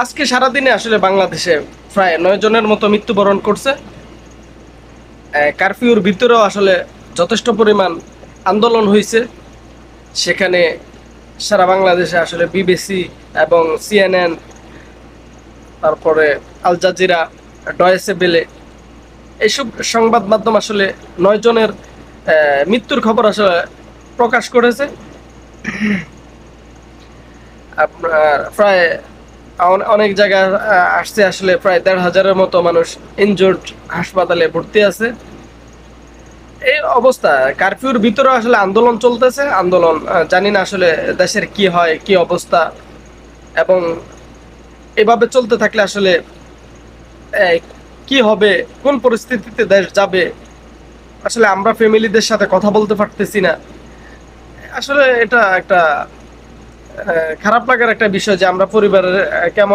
আজকে সারাদিনে আসলে বাংলাদেশে প্রায় 9 জনের মতো মৃত্যুবরণ করছে। কারফিউর ভিতরেও আসলে যথেষ্ট পরিমাণ আন্দোলন হয়েছে। সেখানে সারা বাংলাদেশে আসলে বিবিসি এবং সিএনএন, তারপরে আল জাজিরা, ডয়েসে বেলে, এইসব সংবাদ মাধ্যম আসলে 9 জনের মৃত্যুর খবর আসলে প্রকাশ করেছে। আপনার প্রায় অনেক জায়গায় আসছে, আসলে প্রায় 1,500-এর মতো মানুষ ইনজুর্ড, হাসপাতালে ভর্তি আছে। এই অবস্থা, কারফিউর ভিতরে আসলে আন্দোলন চলতেছে। আন্দোলন জানি না আসলে দেশের কি হয়, কি অবস্থা, এবং এভাবে চলতে থাকলে আসলে আহ, কি হবে, কোন পরিস্থিতিতে দেশ যাবে, আসলে আমরা ফ্যামিলিদের সাথে কথা বলতে পারতেছি না। আসলে এটা একটা খারাপ লাগার একটা বিষয় যে আমরা পরিবারের কেমন